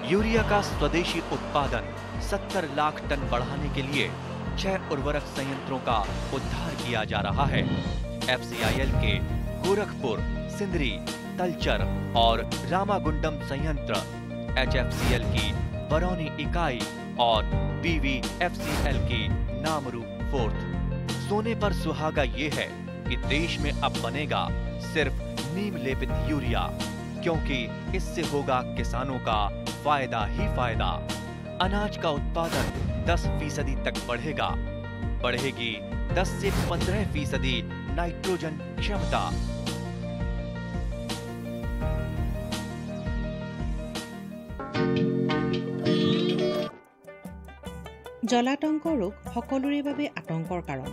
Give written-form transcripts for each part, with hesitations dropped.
Urea का स्वदेशी उत्पादन 70 लाख टन बढ़ाने के लिए 6 उर्वरक संयंत्रों का उद्धार किया जा रहा है। FCIL के गोरखपुर, सिंदरी, तलचर और रामागुंडम संयंत्र, HFCL की बरौनी इकाई और BVFCL की नामरू फोर्थ। सोने पर सुहागा ये है कि देश में अब बनेगा सिर्फ नीम लेपित यूरिया, क्योंकि इससे होगा किसानों का फायदा ही फायदा। अनाज का उत्पादन 10% तक बढ़ेगा। बढ़ेगी 10 से 15% नाइट्रोजन क्षमता। জলাতংক ৰোগ সকলোৰে বাবে আতংকৰ কাৰণ,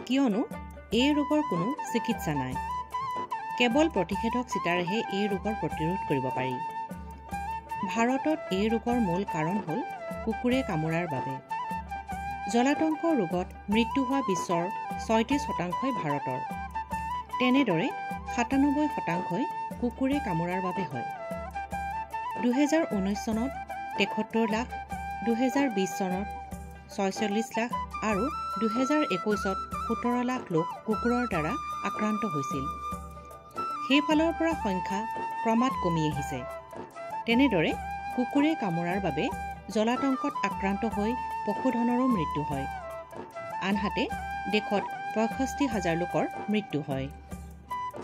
কিয়নো এই ৰোগৰ কোনো চিকিৎসা নাই। কেৱল প্ৰতিষেধক চিটাৰেহে এই ৰোগৰ প্ৰতিৰোধ কৰিব পাৰি। ভাৰতত এই ৰোগৰ মূল কাৰণ হ'ল কুকুৰে কামোৰাৰ বাবে। জলাতংক ৰোগত মৃত্যু হোৱা বিশ্বৰ 36% ভাৰতৰ। তেনেদৰে 97% কুকুৰে কামোৰাৰ বাবে হয়। 2019 চনত 73 লাখ, 2020 চনত 46 লাখ আৰু 2021ত 17 লাখ লোক কুকুৰৰ দ্বাৰা আক্ৰান্ত হৈছিল। সেইফালৰ পৰা সংখ্যা ক্ৰমাৎ কমি আহিছে। তেনেদৰে কুকুৰে কামোৰাৰ বাবে জলাতংকত আক্ৰান্ত হৈ পশুধনৰো মৃত্যু হয়। আনহাতে দেশত 65,000 লোকৰ মৃত্যু হয়।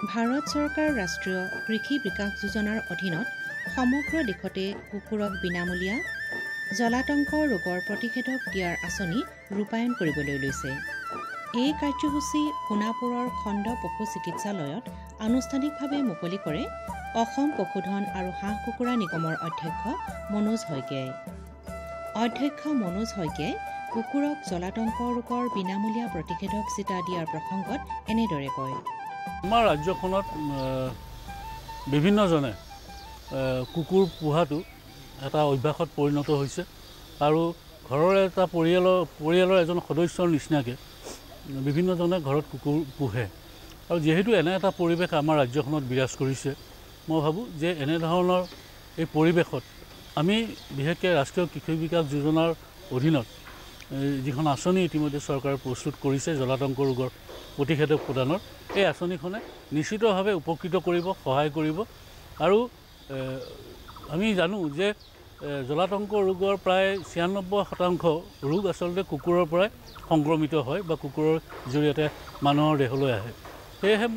ভাৰত চৰকাৰ ৰাষ্ট্ৰীয় কৃষি বিকাশ যোজনাৰ অধীনত সমগ্ৰ দেশতে কুকুৰক বিনামূলীয়া জলাতংক ৰোগৰ প্ৰতিষেধক দিয়াৰ আঁচনি ৰূপায়ণ কৰিবলৈ লৈছে। এই কাৰ্যসূচী সোণাপুৰৰ খণ্ড পশু চিকিৎসালয়ত আনুষ্ঠানিকভাৱে মুকলি কৰে অসম পশুধন আৰু হাঁহ কুকুৰা নিগমৰ অধ্যক্ষ মনোজ শইকীয়াই। অধ্যক্ষ মনোজ শইকীয়াই কুকুৰক জলাতংক ৰোগৰ বিনামূলীয়া প্ৰতিষেধক চিটা দিয়াৰ প্ৰসংগত এনেদৰে কয়। আমাৰ ৰাজ্যখনত বিভিন্নজনে কুকুৰ পোহাটো এটা অভ্যাসত পৰিণত হৈছে আৰু ঘৰৰ এটা পৰিয়ালৰ এজন সদস্যৰ নিচিনাকৈ বিভিন্নজনে ঘৰত কুকুৰ পোহে। আৰু যিহেতু এনে এটা পৰিৱেশ আমাৰ ৰাজ্যখনত বিৰাজ কৰিছে, মই ভাবোঁ যে এনেধৰণৰ এই পৰিৱেশত আমি বিশেষকৈ ৰাষ্ট্ৰীয় কৃষি বিকাশ যোজনাৰ অধীনত যিখন আঁচনি ইতিমধ্যে চৰকাৰে প্ৰস্তুত কৰিছে জলাতংক ৰোগৰ প্ৰতিষেধক প্ৰদানৰ, এই আঁচনিখনে নিশ্চিতভাৱে উপকৃত কৰিব, সহায় কৰিব। আৰু আমি জানো যে জলাতংক ৰোগৰ প্ৰায় 96% ৰোগ আচলতে কুকুৰৰ পৰাই সংক্ৰমিত হয় বা কুকুৰৰ জৰিয়তে মানুহৰ দেহলৈ আহে। সেয়েহে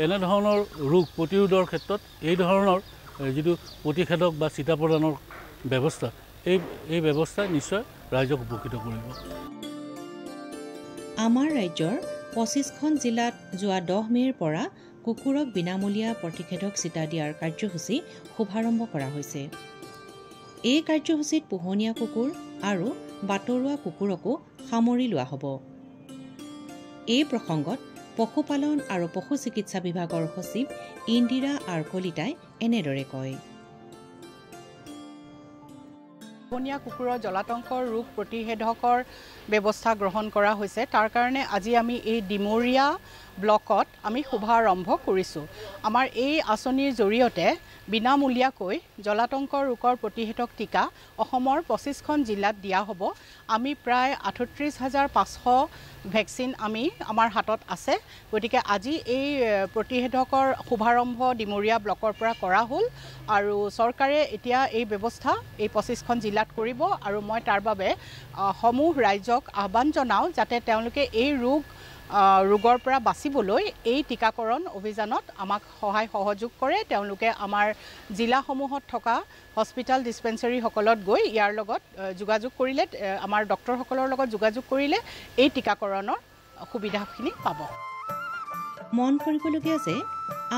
এনেধৰণৰ ৰোগ প্ৰতিৰোধৰ ক্ষেত্ৰত এই ধৰণৰ যিটো প্ৰতিষেধক বা চিটা প্ৰদানৰ ব্যৱস্থা, এই ব্যৱস্থাই নিশ্চয় ৰাইজক উপকৃত কৰিব। আমাৰ ৰাজ্যৰ 25খন জিলাত যোৱা 10 মে'ৰ পৰা কুকুৰক বিনামূলীয়া প্ৰতিষেধক চিটা দিয়াৰ কাৰ্যসূচী শুভাৰম্ভ কৰা হৈছে। এই কাৰ্যসূচীত পোহনীয়া কুকুৰ আৰু বাটৰুৱা কুকুৰকো সামৰি লোৱা হ'ব। এই প্ৰসংগত পশুপালন আৰু পশু চিকিৎসা বিভাগৰ সচিব ইন্দিৰা আৰ কলিতাই এনেদৰে কয়। পোহনীয়া কুকুৰৰ জলাতংক ৰোগ প্ৰতিষেধকৰ ব্যৱস্থা গ্ৰহণ কৰা হৈছে। তাৰ কাৰণে আজি আমি এই ডিমৰীয়া ব্লকত আমি শুভাৰম্ভ কৰিছোঁ। আমাৰ এই আঁচনিৰ জৰিয়তে বিনামূলীয়াকৈ জলাতংক ৰোগৰ প্ৰতিষেধক টীকা অসমৰ 25খন জিলাত দিয়া হ'ব। আমি প্ৰায় 38,500 ভেকচিন আমাৰ হাতত আছে। গতিকে আজি এই প্ৰতিষেধকৰ শুভাৰম্ভ ডিমৰীয়া ব্লকৰ পৰা কৰা হ'ল আৰু চৰকাৰে এতিয়া এই ব্যৱস্থা এই 25খন জিলাত কৰিব। আৰু মই তাৰ বাবে সমূহ ৰাইজক আহ্বান জনাওঁ যাতে তেওঁলোকে এই ৰোগৰ পৰা বাচিবলৈ এই টীকাকৰণ অভিযানত আমাক সহায় সহযোগ কৰে। তেওঁলোকে আমাৰ জিলাসমূহত থকা হস্পিটেল ডিস্পেন্সাৰীসকলত গৈ ইয়াৰ লগত যোগাযোগ কৰিলে, আমাৰ ডক্টৰসকলৰ লগত যোগাযোগ কৰিলে এই টীকাকৰণৰ সুবিধাখিনি পাব। মন কৰিবলগীয়া যে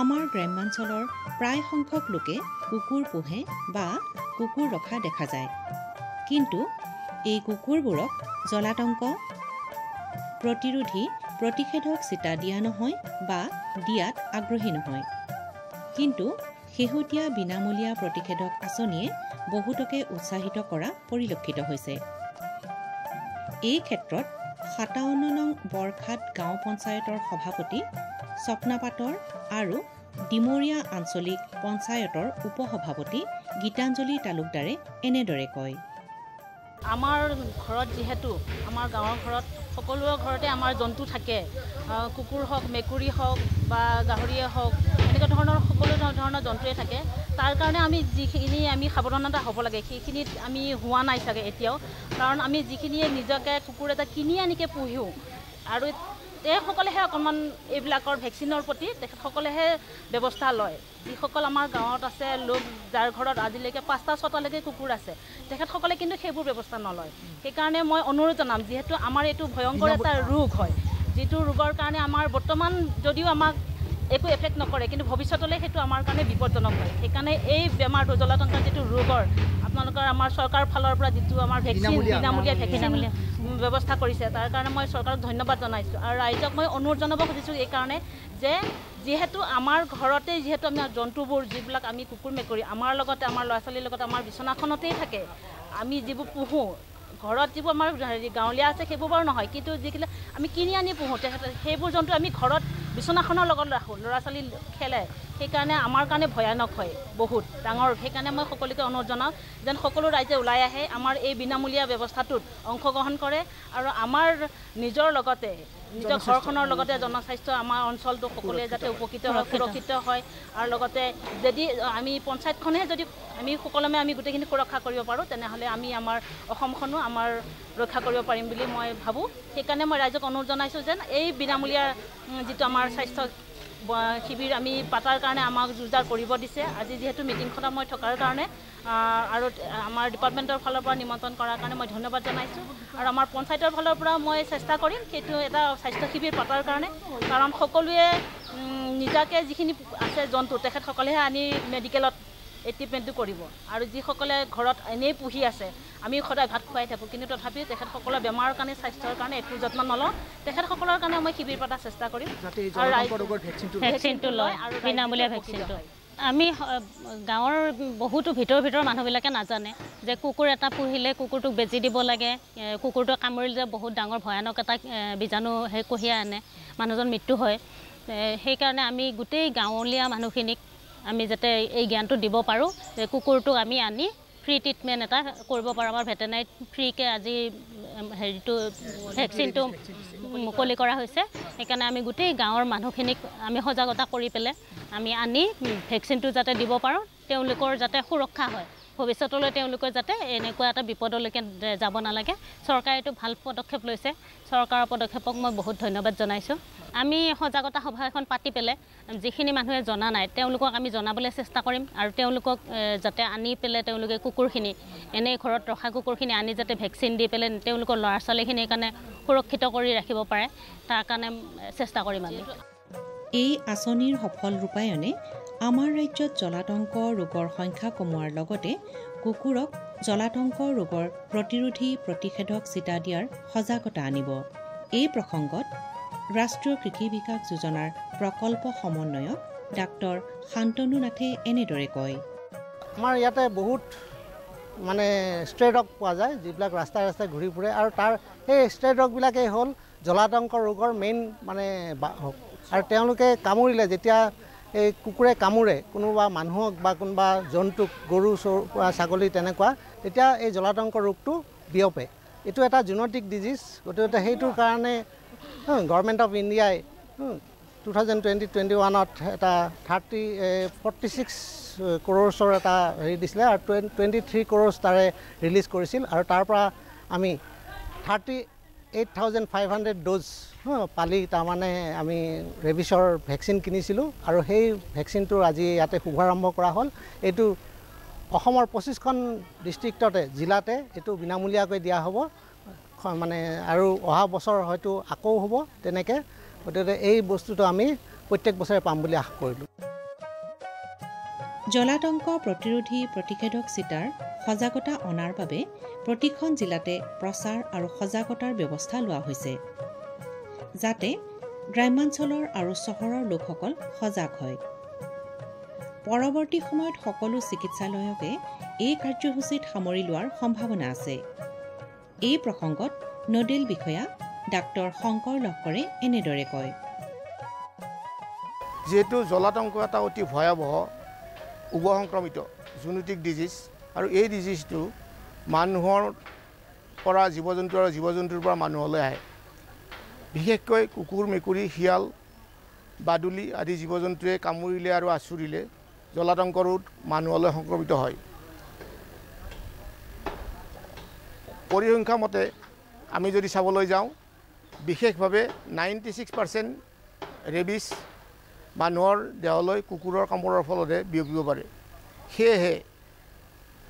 আমাৰ গ্ৰাম্যাঞ্চলৰ প্ৰায় সংখ্যক লোকে কুকুৰ পোহে বা কুকুৰ ৰখা দেখা যায়, কিন্তু এই কুকুৰবোৰক জলাতংক প্ৰতিৰোধী প্ৰতিষেধক চিটা দিয়া নহয় বা দিয়াত আগ্ৰহী নহয়। কিন্তু শেহতীয়া বিনামূলীয়া প্ৰতিষেধক আঁচনিয়ে বহুতকে উৎসাহিত কৰা পৰিলক্ষিত হৈছে। এই ক্ষেত্ৰত 57 নং বৰখাট গাঁও পঞ্চায়তৰ সভাপতি স্বপ্না পাটৰ আৰু ডিমৰীয়া আঞ্চলিক পঞ্চায়তৰ উপসভাপতি গীতাঞ্জলি তালুকদাৰে এনেদৰে কয়। আমাৰ ঘৰত যিহেতু আমাৰ গাঁৱৰ ঘৰত সকলোৰে ঘৰতে আমাৰ জন্তু থাকে, কুকুৰ হওক, মেকুৰী হওক বা গাহৰিয়ে হওক, এনেকুৱা ধৰণৰ সকলো ধৰণৰ জন্তুৱে থাকে। তাৰ কাৰণে আমি যিখিনি আমি সাৱধানতা হ'ব লাগে সেইখিনিত আমি হোৱা নাই চাগে এতিয়াও। কাৰণ আমি যিখিনিয়ে নিজকে কুকুৰ এটা কিনি আনিকে পুহোঁ আৰু তেখেতসকলেহে অকণমান এইবিলাকৰ ভেকচিনৰ প্ৰতি তেখেতসকলেহে ব্যৱস্থা লয়। যিসকল আমাৰ গাঁৱত আছে লোক যাৰ ঘৰত আজিলৈকে 5টা 6টালৈকে কুকুৰ আছে, তেখেতসকলে কিন্তু সেইবোৰ ব্যৱস্থা নলয়। সেইকাৰণে মই অনুৰোধ জনাম, যিহেতু আমাৰ এইটো ভয়ংকৰ এটা ৰোগ হয়, যিটো ৰোগৰ কাৰণে আমাৰ বৰ্তমান যদিও আমাক একো এফেক্ট নকৰে, কিন্তু ভৱিষ্যতলৈ সেইটো আমাৰ কাৰণে বিপদজনক হয়। সেইকাৰণে এই বেমাৰটো জলাতংকৰ যিটো ৰোগৰ আপোনালোকৰ আমাৰ চৰকাৰৰ ফালৰ পৰা যিটো আমাৰ ভেকচিন বিনামূলীয়া ভেকচিন ব্যৱস্থা কৰিছে, তাৰ কাৰণে মই চৰকাৰক ধন্যবাদ জনাইছোঁ। আৰু ৰাইজক মই অনুৰোধ জনাব খুজিছোঁ এইকাৰণে যে যিহেতু আমাৰ ঘৰতে যিহেতু আমি জন্তুবোৰ যিবিলাক আমি কুকুৰ মেকুৰী আমাৰ লগতে আমাৰ ল'ৰা ছোৱালীৰ লগত আমাৰ বিচনাখনতেই থাকে, আমি যিবোৰ পুহোঁ ঘৰত যিবোৰ আমাৰ গাঁৱলীয়া আছে সেইবোৰ বাৰু নহয়, কিন্তু যিবিলাক আমি কিনি আনি পুহোঁ সেইবোৰ জন্তু আমি ঘৰত বিচনাখনৰ লগত ৰাখোঁ, ল'ৰা ছোৱালী খেলে, সেইকাৰণে আমাৰ কাৰণে ভয়ানক হয় বহুত ডাঙৰ। সেইকাৰণে মই সকলোকে অনুৰোধ জনাওঁ যেন সকলো ৰাইজে ওলাই আহে, আমাৰ এই বিনামূলীয়া ব্যৱস্থাটোত অংশগ্ৰহণ কৰে আৰু আমাৰ নিজৰ লগতে নিজৰ ঘৰখনৰ লগতে জনস্বাস্থ্য আমাৰ অঞ্চলটো সকলোৱে যাতে উপকৃত হয়, সুৰক্ষিত হয়। আৰু লগতে যদি আমি পঞ্চায়তখনেহে যদি আমি সকলোৱে আমি গোটেইখিনি সুৰক্ষা কৰিব পাৰোঁ, তেনেহ'লে আমি আমাৰ অসমখনো আমাৰ ৰক্ষা কৰিব পাৰিম বুলি মই ভাবোঁ। সেইকাৰণে মই ৰাইজক অনুৰোধ জনাইছোঁ যেন এই বিনামূলীয়া যিটো আমাৰ স্বাস্থ্য শিবিৰ আমি পাতাৰ কাৰণে আমাক যোৰদাৰ কৰিব দিছে। আজি যিহেতু মিটিংখনত মই থকাৰ কাৰণে আৰু আমাৰ ডিপাৰ্টমেণ্টৰ ফালৰ পৰা নিমন্ত্ৰণ কৰাৰ কাৰণে মই ধন্যবাদ জনাইছোঁ। আৰু আমাৰ পঞ্চায়তৰ ফালৰ পৰা মই চেষ্টা কৰিম সেইটো এটা স্বাস্থ্য শিবিৰ পতাৰ কাৰণে, কাৰণ সকলোৱে নিজাকৈ যিখিনি আছে জন্তু তেখেতসকলেহে আনি মেডিকেলত ট্ৰিটমেণ্টটো কৰিব। আৰু যিসকলে ঘৰত এনেই পুহি আছে, আমি সদায় ভাত খুৱাই থাকোঁ, কিন্তু তথাপিও তেখেতসকলৰ বেমাৰৰ কাৰণে স্বাস্থ্যৰ কাৰণে একো যত্ন নলওঁ, তেখেতসকলৰ কাৰণে মই শিবিৰ পতাৰ চেষ্টা কৰিম আৰু ভেকচিনটো লয় আৰু বিনামূলীয়া ভেকচিনটো। আমি গাঁৱৰ বহুতো ভিতৰ মানুহবিলাকে নাজানে যে কুকুৰ এটা পুহিলে কুকুৰটোক বেজি দিব লাগে, কুকুৰটোৱে কামুৰিলে বহুত ডাঙৰ ভয়ানক এটা বীজাণু কঢ়িয়াই আনে, মানুহজন মৃত্যু হয়। সেইকাৰণে আমি গোটেই গাঁৱলীয়া মানুহখিনিক আমি যাতে এই জ্ঞানটো দিব পাৰোঁ যে কুকুৰটোক আমি আনি ফ্ৰী ট্ৰিটমেণ্ট এটা কৰিব পাৰোঁ। আমাৰ ভেটেনাৰীত ফ্ৰীকৈ আজি ভেকচিনটো মুকলি কৰা হৈছে। সেইকাৰণে আমি গোটেই গাঁৱৰ মানুহখিনিক আমি সজাগতা কৰি পেলাই আমি আনি ভেকচিনটো যাতে দিব পাৰোঁ, তেওঁলোকৰ যাতে সুৰক্ষা হয়, ভৱিষ্যতলৈ তেওঁলোকে যাতে এনেকুৱা এটা বিপদলৈকে যাব নালাগে। চৰকাৰে এইটো ভাল পদক্ষেপ লৈছে, চৰকাৰৰ পদক্ষেপক মই বহুত ধন্যবাদ জনাইছোঁ। আমি সজাগতা সভা এখন পাতি পেলাই যিখিনি মানুহে জনা নাই তেওঁলোকক আমি জনাবলৈ চেষ্টা কৰিম, আৰু তেওঁলোকক যাতে আনি পেলাই তেওঁলোকে কুকুৰখিনি এনেই ঘৰত ৰখা কুকুৰখিনি আনি যাতে ভেকচিন দি পেলাই তেওঁলোকৰ ল'ৰা ছোৱালীখিনিৰ কাৰণে সুৰক্ষিত কৰি ৰাখিব পাৰে, তাৰ কাৰণে চেষ্টা কৰিম আমি। এই আঁচনিৰ সফল ৰূপায়ণে আমাৰ ৰাজ্যত জলাতংক ৰোগৰ সংখ্যা কমোৱাৰ লগতে কুকুৰক জলাতংক ৰোগৰ প্ৰতিৰোধী প্ৰতিষেধক ছিটা দিয়াৰ সজাগতা আনিব। এই প্ৰসংগত ৰাষ্ট্ৰীয় কৃষি বিকাশ যোজনাৰ প্ৰকল্প সমন্বয়ক ডাক্তৰ শান্তনু নাথে এনেদৰে কয়। আমাৰ ইয়াতে বহুত ষ্ট্ৰে ডগ পোৱা যায়, যিবিলাক ৰাস্তাই ৰাস্তাই ঘূৰি ফুৰে, আৰু তাৰ সেই ষ্ট্ৰে ডগবিলাকেই হ'ল জলাতংক ৰোগৰ মেইন আৰু তেওঁলোকে কামুৰিলে, যেতিয়া এই কুকুৰে কামুৰে কোনোবা মানুহক বা কোনোবা জন্তুক, গৰু ছাগলী তেনেকুৱা, তেতিয়া এই জলাতংক ৰোগটো বিয়পে। এইটো এটা জেনেটিক ডিজিজ, গতিকে সেইটোৰ কাৰণে গভৰ্ণমেণ্ট অফ ইণ্ডিয়াই 2020-21ত এটা 46 crores এটা হেৰি দিছিলে, আৰু 23 crores তাৰে ৰিলিজ কৰিছিল। আৰু তাৰ পৰা আমি 38,500 ড'জ পালি তাৰমানে আমি ৰেবিছৰ ভেকচিন কিনিছিলোঁ, আৰু সেই ভেকচিনটোৰ আজি ইয়াতে শুভাৰম্ভ কৰা হ'ল। এইটো অসমৰ 25খন ডিষ্ট্ৰিক্টতে জিলাতে এইটো বিনামূলীয়াকৈ দিয়া হ'ব, আৰু অহা বছৰ হয়তো আকৌ হ'ব তেনেকৈ। গতিকে এই বস্তুটো আমি প্ৰত্যেক বছৰে পাম বুলি আশা কৰিলোঁ। জলাতংক প্ৰতিৰোধী প্ৰতিষেধক ছিটাৰ সজাগতা অনাৰ বাবে প্ৰতিখন জিলাতে প্ৰচাৰ আৰু সজাগতাৰ ব্যৱস্থা লোৱা হৈছে, যাতে গ্ৰাম্যাঞ্চলৰ আৰু চহৰৰ লোকসকল সজাগ হয়। পৰৱৰ্তী সময়ত সকলো চিকিৎসালয়কে এই কাৰ্যসূচীত সামৰি লোৱাৰ সম্ভাৱনা আছে। এই প্ৰসংগত নডেল বিষয়া ডাক্তৰ শংকৰ লহকৰে এনেদৰে কয়। যিহেতু জলাতংক এটা অতি ভয়াৱহ উপসংক্ৰমিত জুনোটিক ডিজিজ আৰু এই ডিজিজটো মানুহৰ পৰা জীৱ জন্তু আৰু জীৱ জন্তুৰ পৰা মানুহলৈ আহে বিশেষকৈ কুকুৰ মেকুৰী শিয়াল বাদুলি আদি জীৱ জন্তুৱে কামুৰিলে আৰু আচুৰিলে জলাতংক ৰোগ মানুহলৈ সংক্ৰমিত হয় পৰিসংখ্যা মতে আমি যদি চাবলৈ যাওঁ বিশেষভাৱে 96% ৰেবিছ মানুহৰ দেহলৈ কুকুৰৰ কামোৰৰ ফলতে বিয়পিব পাৰে সেয়েহে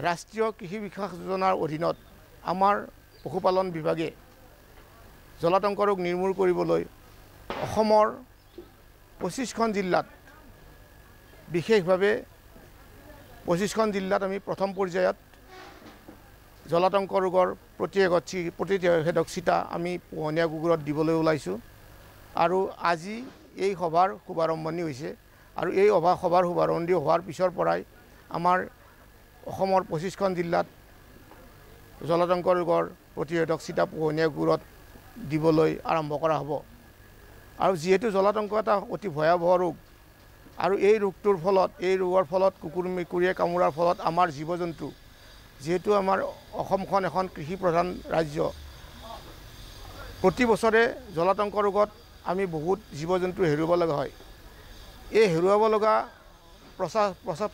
ৰাষ্ট্ৰীয় কৃষি বিকাশ যোজনাৰ অধীনত আমাৰ পশুপালন বিভাগে জলাতংক ৰোগ নিৰ্মূল কৰিবলৈ অসমৰ 25খন জিলাত বিশেষভাৱে 25খন জিলাত আমি প্ৰথম পৰ্যায়ত জলাতংক ৰোগৰ প্ৰতিষেধক চিটা আমি পোহনীয়া কুকুৰত দিবলৈ ওলাইছোঁ আৰু আজি এই সভাৰ শুভাৰম্ভণি হৈছে আৰু এই সভাৰ শুভাৰম্ভণি হোৱাৰ পিছৰ পৰাই আমাৰ অসমৰ 25খন জিলাত জলাতংক ৰোগৰ প্ৰতিষেধক চিটা পোহনীয়া কুকুৰত দিবলৈ আৰম্ভ কৰা হ'ব আৰু যিহেতু জলাতংক এটা অতি ভয়াৱহ ৰোগ আৰু এই ৰোগটোৰ ফলত এই ৰোগৰ ফলত কুকুৰ মেকুৰীয়ে কামোৰাৰ ফলত আমাৰ জীৱ জন্তু যেহেতু আমাৰ অসমখন এখন কৃষি প্ৰধান ৰাজ্য প্ৰতি বছৰে জলাতংক ৰোগত আমি বহুত জীৱ জন্তু হেৰুৱাব লগা হয় এই হেৰুৱাব লগা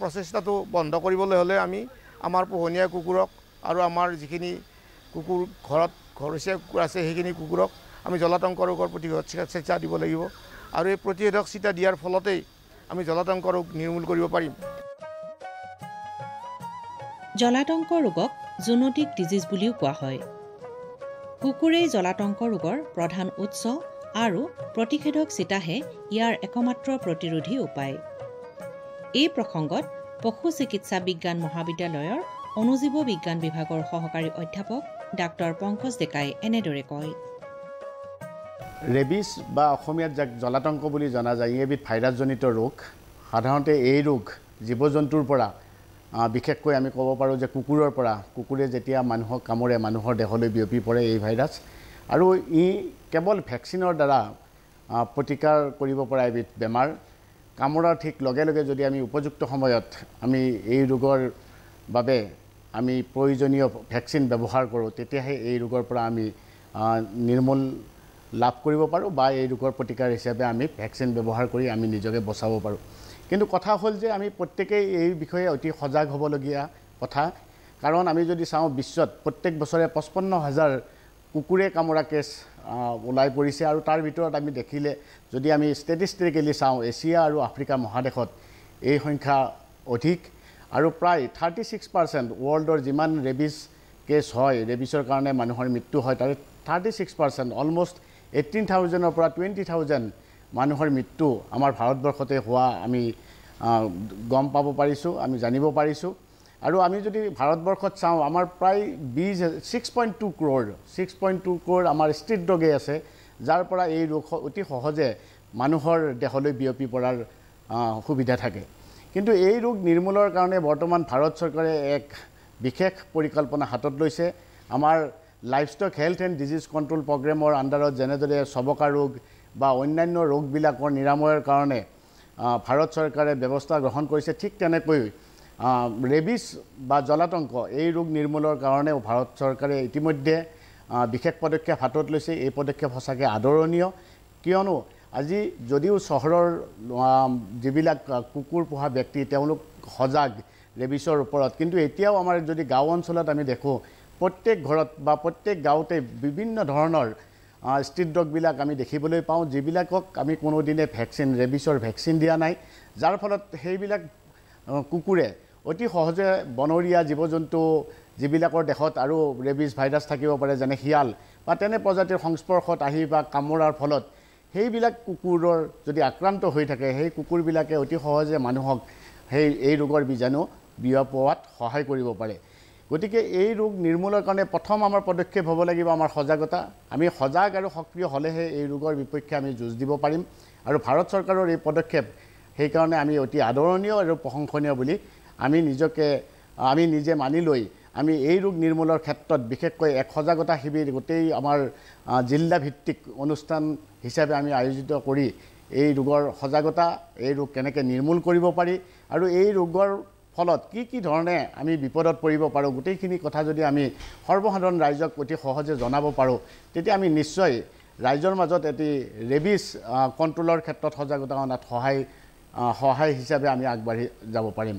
প্ৰচেষ্টাটো বন্ধ কৰিবলৈ হ'লে আমি আমাৰ পোহনীয়া কুকুৰক আৰু আমাৰ যিখিনি কুকুৰ ঘৰচীয়া কুকুৰ আছে সেইখিনি কুকুৰক আমি জলাতংক ৰোগৰ প্ৰতিষেধক চিটা দিব লাগিব আৰু এই প্ৰতিষেধক চিটা দিয়াৰ ফলতেই আমি জলাতংক ৰোগ নিৰ্মূল কৰিব পাৰিম জলাতংক ৰোগক জুনোটিক ডিজিজ বুলিও কোৱা হয় কুকুৰেই জলাতংক ৰোগৰ প্ৰধান উৎস আৰু প্ৰতিষেধক চিটাহে ইয়াৰ একমাত্ৰ প্ৰতিৰোধী উপায় এই প্ৰসংগত পশু চিকিৎসা বিজ্ঞান মহাবিদ্যালয়ৰ অনুজীৱ বিজ্ঞান বিভাগৰ সহকাৰী অধ্যাপক ডাক্তৰ পংকজ ডেকাই এনেদৰে কয় ৰেবিছ বা অসমীয়াত যাক জলাতংক বুলি জনা যায় এবিধ ভাইৰাছজনিত ৰোগ সাধাৰণতে এই ৰোগ জীৱ জন্তুৰ পৰা বিশেষকৈ আমি ক'ব পাৰোঁ যে কুকুৰৰ পৰা কুকুৰে যেতিয়া মানুহক কামোৰে মানুহৰ দেহলৈ বিয়পি পৰে এই ভাইৰাছ আৰু ই কেৱল ভেকচিনৰ দ্বাৰা প্ৰতিকাৰ কৰিব পৰা এবিধ বেমাৰ কামোৰাৰ ঠিক লগে লগে যদি আমি উপযুক্ত সময়ত আমি এই ৰোগৰ বাবে আমি প্ৰয়োজনীয় ভেকচিন ব্যৱহাৰ কৰোঁ তেতিয়াহে এই ৰোগৰ পৰা আমি নিৰ্মূল লাভ কৰিব পাৰোঁ বা এই ৰোগৰ প্ৰতিকাৰ হিচাপে আমি ভেকচিন ব্যৱহাৰ কৰি আমি নিজকে বচাব পাৰোঁ কিন্তু কথা হ'ল যে আমি প্ৰত্যেকেই এই বিষয়ে অতি সজাগ হ'বলগীয়া কথা কাৰণ আমি যদি চাওঁ বিশ্বত প্ৰত্যেক বছৰে 55,000 কুকুৰে কামোৰা কেছ ওলাই পৰিছে আৰু তাৰ ভিতৰত আমি দেখিলে যদি আমি ষ্টেটিষ্টিকেলি চাওঁ এছিয়া আৰু আফ্ৰিকা মহাদেশত এই সংখ্যা অধিক আৰু প্ৰায় 36% ৱৰ্ল্ডৰ যিমান ৰেবিছ কেছ হয় ৰেবিছৰ কাৰণে মানুহৰ মৃত্যু হয় তাৰে 36% অলমষ্ট 18,000 পৰা 20,000 মানুহৰ মৃত্যু আমাৰ ভাৰতবৰ্ষতে হোৱা আমি গম পাব পাৰিছোঁ আমি জানিব পাৰিছোঁ আৰু আমি যদি ভাৰতবৰ্ষত চাওঁ আমাৰ প্ৰায় 6.2 ক্ৰ'ৰ আমাৰ ষ্ট্ৰীট ডগে আছে যাৰ পৰা এই ৰোগ অতি সহজে মানুহৰ দেহলৈ বিয়পি পৰাৰ সুবিধা থাকে কিন্তু এই ৰোগ নিৰ্মূলৰ কাৰণে বৰ্তমান ভাৰত চৰকাৰে এক বিশেষ পৰিকল্পনা হাতত লৈছে আমাৰ livestock health and disease control প্ৰগ্ৰেমৰ আণ্ডাৰত যেনেদৰে চবকা ৰোগ বা অন্যান্য ৰোগবিলাকৰ নিৰাময়ৰ কাৰণে ভাৰত চৰকাৰে ব্যৱস্থা গ্ৰহণ কৰিছে ঠিক তেনেকৈ ৰেবিছ বা জলাতংক এই ৰোগ নিৰ্মূলৰ কাৰণেও ভাৰত চৰকাৰে ইতিমধ্যে বিশেষ পদক্ষেপ হাতত লৈছে এই পদক্ষেপ সঁচাকৈ আদৰণীয় কিয়নো আজি যদিও চহৰৰ যিবিলাক কুকুৰ পোহা ব্যক্তি তেওঁলোক সজাগ ৰেবিছৰ ওপৰত কিন্তু এতিয়াও আমাৰ যদি গাঁও অঞ্চলত আমি দেখোঁ প্ৰত্যেক ঘৰত বা প্ৰত্যেক গাঁৱতে বিভিন্ন ধৰণৰ ষ্ট্ৰীট ডগবিলাক আমি দেখিবলৈ পাওঁ যিবিলাকক আমি কোনোদিনে ৰেবিছৰ ভেকচিন দিয়া নাই যাৰ ফলত সেইবিলাক কুকুৰে অতি সহজে বনৰীয়া জীৱ জন্তু যিবিলাকৰ দেহত আৰু ৰেবিছ ভাইৰাছ থাকিব পাৰে যেনে শিয়াল বা তেনে প্ৰজাতিৰ সংস্পৰ্শত আহি বা কামোৰাৰ ফলত সেইবিলাক কুকুৰৰ যদি আক্ৰান্ত হৈ থাকে সেই কুকুৰবিলাকে অতি সহজে মানুহক এই ৰোগৰ বীজাণু বিয়পোৱাত সহায় কৰিব পাৰে গতিকে এই ৰোগ নিৰ্মূলৰ কাৰণে প্ৰথম আমাৰ পদক্ষেপ হ'ব লাগিব আমাৰ সজাগতা আমি সজাগ আৰু সক্ৰিয় হ'লেহে এই ৰোগৰ বিপক্ষে আমি যুঁজ দিব পাৰিম আৰু ভাৰত চৰকাৰৰ এই পদক্ষেপ সেইকাৰণে আমি অতি আদৰণীয় আৰু প্ৰশংসনীয় বুলি আমি নিজে মানি লৈ আমি এই ৰোগ নিৰ্মূলৰ ক্ষেত্ৰত বিশেষকৈ এক সজাগতা শিবিৰ গোটেই আমাৰ জিলা ভিত্তিক অনুষ্ঠান হিচাপে আমি আয়োজিত কৰি এই ৰোগৰ সজাগতা এই ৰোগ কেনেকৈ নিৰ্মূল কৰিব পাৰি আৰু এই ৰোগৰ ফলত কি ধৰণে আমি বিপদত পৰিব পাৰোঁ গোটেইখিনি কথা যদি আমি সৰ্বসাধাৰণ ৰাইজক অতি সহজে জনাব পাৰোঁ তেতিয়া আমি নিশ্চয় ৰাইজৰ মাজত এটি ৰেবিছ কণ্ট্ৰোলৰ ক্ষেত্ৰত সজাগতা অনাত সহায় হিচাপে আমি আগবাঢ়ি যাব পাৰিম।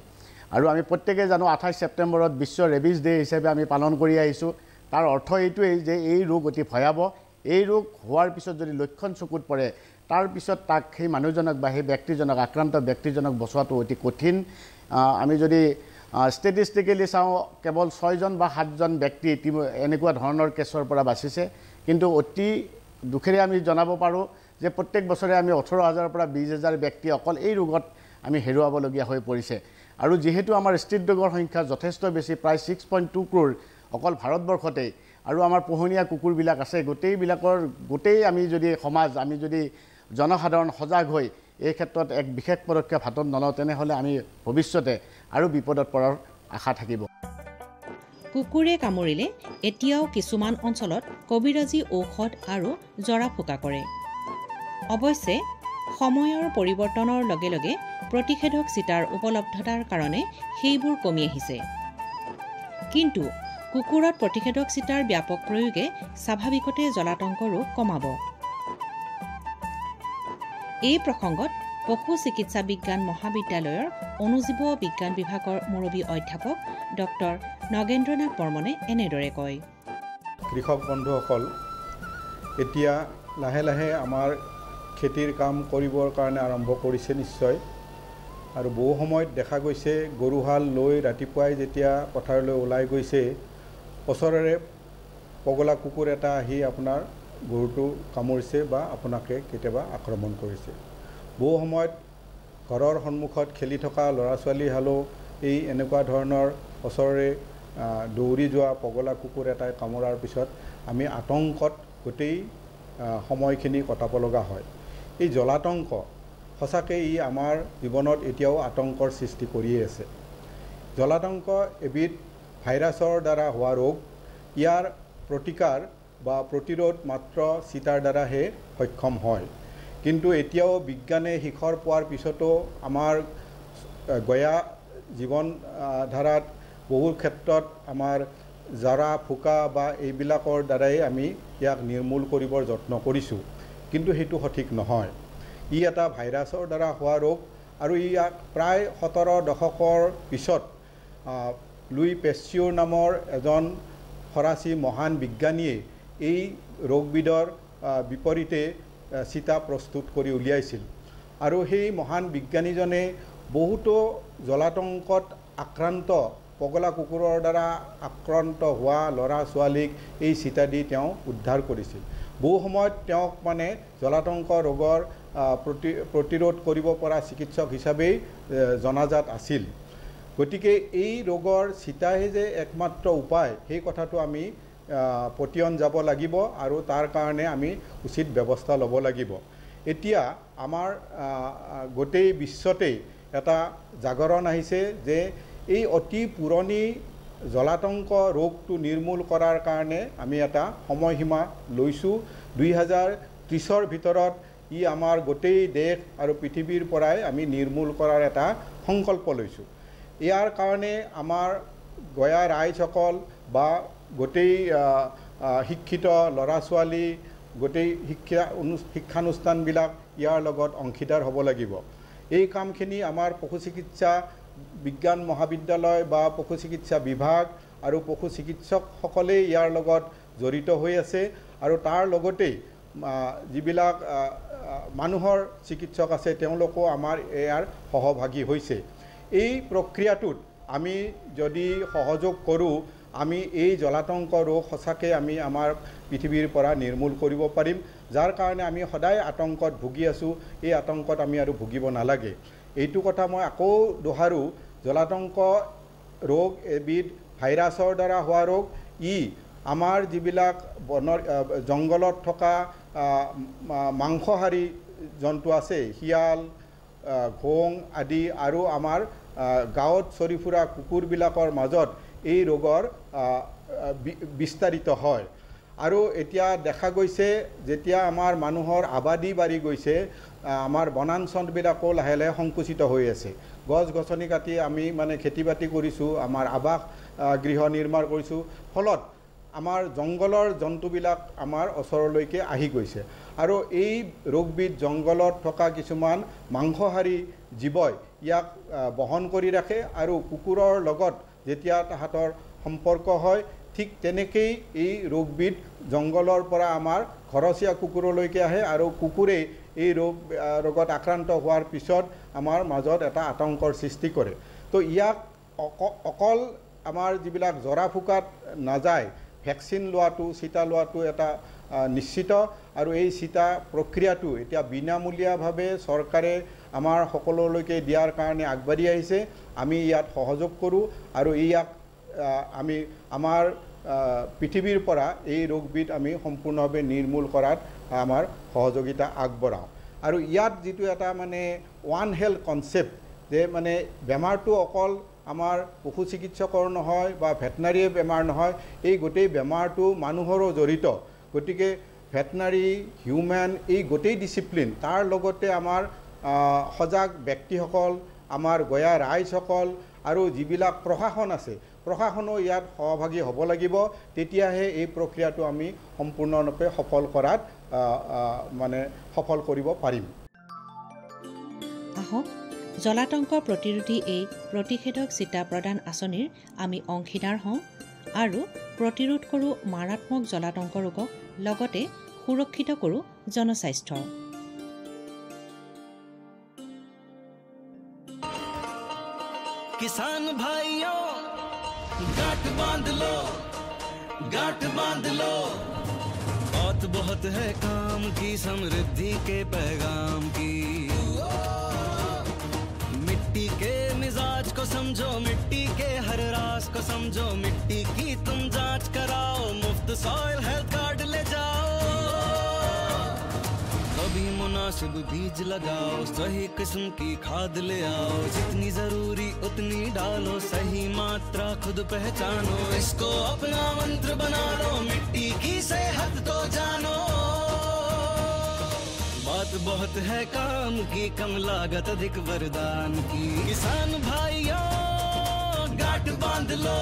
আৰু আমি প্ৰত্যেকে জানো 28 ছেপ্টেম্বৰত বিশ্ব ৰেবিছ ডে হিচাপে আমি পালন কৰি আহিছোঁ। তাৰ অৰ্থ এইটোৱেই যে এই ৰোগ অতি ভয়াৱহ। এই ৰোগ হোৱাৰ পিছত যদি লক্ষণ চকুত পৰে তাৰ পিছত তাক সেই মানুহজনক বা সেই ব্যক্তিজনক আক্ৰান্ত ব্যক্তিজনক বচোৱাটো অতি কঠিন। আমি যদি ষ্টেটিষ্টিকেলি চাওঁ কেৱল 6জন বা 7জন ব্যক্তি এনেকুৱা ধৰণৰ কেছৰ পৰা বাচিছে। কিন্তু অতি দুখেৰে আমি জনাব পাৰোঁ যে প্ৰত্যেক বছৰে আমি 18,000 পৰা 20,000 ব্যক্তি অকল এই ৰোগত আমি হেৰুৱাবলগীয়া হৈ পৰিছে। আৰু যিহেতু আমাৰ ষ্ট্ৰীট ডগৰ সংখ্যা যথেষ্ট বেছি, প্ৰায় 6.2 crore অকল ভাৰতবৰ্ষতেই, আৰু আমাৰ পোহনীয়া কুকুৰবিলাক আছে, গোটেই আমি যদি সমাজ, আমি যদি জনসাধাৰণ সজাগ হৈ এই ক্ষেত্ৰত এক বিশেষ পদক্ষেপ হাতত নলওঁ তেনেহ'লে আমি ভৱিষ্যতে আৰু বিপদত পৰাৰ আশা থাকিব। কুকুৰে কামুৰিলে এতিয়াও কিছুমান অঞ্চলত কবিৰাজী ঔষধ আৰু জৰা ফুকা কৰে। অৱশ্যে সময়ৰ পৰিৱৰ্তনৰ লগে লগে প্ৰতিষেধক চিটাৰ উপলব্ধতাৰ কাৰণে সেইবোৰ কমি আহিছে। কিন্তু কুকুৰত প্ৰতিষেধক চিটাৰ ব্যাপক প্ৰয়োগে স্বাভাৱিকতে জলাতংক ৰোগ কমাব। এই প্ৰসংগত পশু চিকিৎসা বিজ্ঞান মহাবিদ্যালয়ৰ অণুজীৱ বিজ্ঞান বিভাগৰ মুৰব্বী অধ্যাপক ডক্টৰ নগেন্দ্ৰনাথ বৰ্মনে এনেদৰে কয়। কৃষক বন্ধুসকল, এতিয়া লাহে লাহে আমাৰ খেতিৰ কাম কৰিবৰ কাৰণে আৰম্ভ কৰিছে নিশ্চয়। আৰু বহু সময়ত দেখা গৈছে গৰুহাল লৈ ৰাতিপুৱাই যেতিয়া পথাৰলৈ ওলাই গৈছে ওচৰৰে পগলা কুকুৰ এটা আহি আপোনাৰ গৰুটো কামুৰিছে বা আপোনাকে কেতিয়াবা আক্ৰমণ কৰিছে। বহু সময়ত ঘৰৰ সন্মুখত খেলি থকা ল'ৰা ছোৱালী হালো এই এনেকুৱা ধৰণৰ ওচৰৰে দৌৰি যোৱা পগলা কুকুৰ এটাই কামোৰাৰ পিছত আমি আতংকত গোটেই সময়খিনি কটাব লগা হয়। এই জলাতংক সঁচাকৈ ই আমাৰ জীৱনত এতিয়াও আতংকৰ সৃষ্টি কৰিয়ে আছে। জলাতংক এবিধ ভাইৰাছৰ দ্বাৰা হোৱা ৰোগ। ইয়াৰ প্ৰতিকাৰ বা প্ৰতিৰোধ মাত্ৰ চিটাৰ দ্বাৰাহে সক্ষম হয়। কিন্তু এতিয়াও বিজ্ঞানে শিখৰ পোৱাৰ পিছতো আমাৰ গয়া জীৱন ধাৰাত বহু ক্ষেত্ৰত আমাৰ জৰা ফুকা বা এইবিলাকৰ দ্বাৰাই আমি ইয়াক নিৰ্মূল কৰিবৰ যত্ন কৰিছোঁ, কিন্তু সেইটো সঠিক নহয়। ই এটা ভাইৰাছৰ দ্বাৰা হোৱা ৰোগ আৰু ইয়াক প্ৰায় 17 দশকৰ পিছত লুই পেষ্টিউৰ নামৰ এজন ফৰাচী মহান বিজ্ঞানীয়ে এই ৰোগবিধৰ বিপৰীতে চিটা প্ৰস্তুত কৰি উলিয়াইছিল। আৰু সেই মহান বিজ্ঞানীজনে বহুতো জলাতংকত আক্ৰান্ত পগলা কুকুৰৰ দ্বাৰা আক্ৰান্ত হোৱা ল'ৰা ছোৱালীক এই চিটা দি তেওঁ উদ্ধাৰ কৰিছিল। বহু সময়ত তেওঁক মানে জলাতংক ৰোগৰ প্ৰতিৰোধ কৰিব পৰা চিকিৎসক হিচাপেই জনাজাত আছিল। গতিকে এই ৰোগৰ চিটাহে যে একমাত্ৰ উপায় সেই কথাটো আমি পতিয়ন যাব লাগিব আৰু তাৰ কাৰণে আমি উচিত ব্যৱস্থা ল'ব লাগিব। এতিয়া আমাৰ গোটেই বিশ্বতেই এটা জাগৰণ আহিছে যে এই অতি পুৰণি জলাতংক ৰোগটো নিৰ্মূল কৰাৰ কাৰণে আমি এটা সময়সীমা লৈছোঁ। 2030ৰ ভিতৰত ই আমাৰ গোটেই দেশ আৰু পৃথিৱীৰ পৰাই আমি নিৰ্মূল কৰাৰ এটা সংকল্প লৈছোঁ। ইয়াৰ কাৰণে আমাৰ গয়া ৰাইজসকল বা গোটেই শিক্ষিত ল'ৰা ছোৱালী, গোটেই শিক্ষানুষ্ঠানবিলাক ইয়াৰ লগত অংশীদাৰ হ'ব লাগিব। এই কামখিনি আমাৰ পশু চিকিৎসা বিজ্ঞান মহাবিদ্যালয় বা পশু চিকিৎসা বিভাগ আৰু পশু চিকিৎসকসকলেই ইয়াৰ লগত জড়িত হৈ আছে। আৰু তাৰ লগতেই যিবিলাক মানুহৰ চিকিৎসক আছে তেওঁলোকো আমাৰ ইয়াৰ সহভাগী হৈছে। এই প্ৰক্ৰিয়াটোত আমি যদি সহযোগ কৰোঁ আমি এই জলাতংক ৰোগ সঁচাকৈ আমি আমাৰ পৃথিৱীৰ পৰা নিৰ্মূল কৰিব পাৰিম। যাৰ কাৰণে আমি সদায় আতংকত ভুগি আছোঁ, এই আতংকত আমি আৰু ভুগিব নালাগে। এইটো কথা মই আকৌ দোহাৰোঁ, জলাতংক ৰোগ এবিধ ভাইৰাছৰ দ্বাৰা হোৱা ৰোগ। ই আমাৰ যিবিলাক জংঘলত থকা মাংসহাৰী জন্তু আছে, শিয়াল, ঘোং আদি আৰু আমাৰ গাঁৱত চৰি ফুৰা কুকুৰবিলাকৰ মাজত এই ৰোগৰ বিস্তাৰিত হয়। আৰু এতিয়া দেখা গৈছে যেতিয়া আমাৰ মানুহৰ আবাদী বাঢ়ি গৈছে, আমাৰ বনাঞ্চলবিলাকো লাহে লাহে সংকুচিত হৈ আছে। গছ গছনি কাটি আমি মানে খেতি বাতি কৰিছোঁ, আমাৰ আৱাস গৃহ নিৰ্মাণ কৰিছোঁ, ফলত আমাৰ জংঘলৰ জন্তুবিলাক আমাৰ ওচৰলৈকে আহি গৈছে। আৰু এই ৰোগবিধ জংঘলত থকা কিছুমান মাংসহাৰী জীৱই ইয়াক বহন কৰি ৰাখে আৰু কুকুৰৰ লগত যেতিয়া তাহাঁতৰ সম্পৰ্ক হয় ঠিক তেনেকেই এই ৰোগবিধ জংঘলৰ পৰা আমাৰ ঘৰচীয়া কুকুৰলৈকে আহে আৰু কুকুৰেই এই ৰোগত আক্ৰান্ত হোৱাৰ পিছত আমাৰ মাজত এটা আতংকৰ সৃষ্টি কৰে। তো ইয়াক অকল আমাৰ যিবিলাক জৰা ফুকাত নাযায়, ভেকচিন লোৱাটো চিটা লোৱাটো এটা নিশ্চিত আৰু এই চিটা প্ৰক্ৰিয়াটো এতিয়া বিনামূলীয়াভাৱে চৰকাৰে আমাৰ সকলোলৈকে দিয়াৰ কাৰণে আগবাঢ়ি আহিছে। আমি ইয়াত সহযোগ কৰোঁ আৰু ইয়াক আমি আমাৰ পৃথিৱীৰ পৰা এই ৰোগবিধ আমি সম্পূৰ্ণভাৱে নিৰ্মূল কৰাত আমাৰ সহযোগিতা আগবঢ়াওঁ। আৰু ইয়াত যিটো এটা মানে ওৱান হেল্থ কনচেপ্ট যে মানে বেমাৰটো অকল আমাৰ পশু চিকিৎসকৰ নহয় বা ভেটেনাৰীয়ে বেমাৰ নহয়, এই গোটেই বেমাৰটো মানুহৰো জড়িত। গতিকে ভেটেনাৰী হিউমেন এই গোটেই ডিচিপ্লিন তাৰ লগতে আমাৰ সজাগ ব্যক্তিসকল, আমাৰ গঞা ৰাইজসকল আৰু যিবিলাক প্ৰশাসন আছে প্ৰশাসনো ইয়াত সহভাগী হ'ব লাগিব, তেতিয়াহে এই প্ৰক্ৰিয়াটো আমি সম্পূৰ্ণৰূপে সফল কৰাত মানে সফল কৰিব পাৰিম। আহক জলাতংক প্ৰতিৰোধী এই প্ৰতিষেধক চিটা প্ৰদান আঁচনিৰ আমি অংশীদাৰ হওঁ আৰু প্ৰতিৰোধ কৰোঁ মাৰাত্মক জলাতংক ৰোগক, লগতে সুৰক্ষিত কৰোঁ জনস্বাস্থ্য। किसान भाइयों गांठ बांध लो, गांठ बांध लो, बहुत है काम की समृद्धि के पैगाम की। मिट्टी के मिजाज को समझो, मिट्टी के हर राज को समझो, मिट्टी की तुम जांच कराओ, मुफ्त सॉइल हेल्थ कार्ड ले जाओ। कभी मुनासिब बीज लगाओ, सही किस्म की खाद ले आओ, जितनी जरूरी उतनी डालो, सही मात्रा खुद पहचानो, इसको अपना मंत्र बना लो, मिट्टी की सेहत तो जानो। बात बहुत है काम की, कम लागत अधिक वरदान की। किसान भाइयों गांठ बांध लो,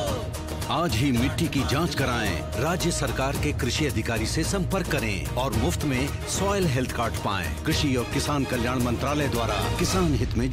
आज ही मिट्टी की जांच कराएं। राज्य सरकार के कृषि अधिकारी से संपर्क करें और मुफ्त में सॉइल हेल्थ कार्ड पाएं। कृषि और किसान कल्याण मंत्रालय द्वारा किसान हित में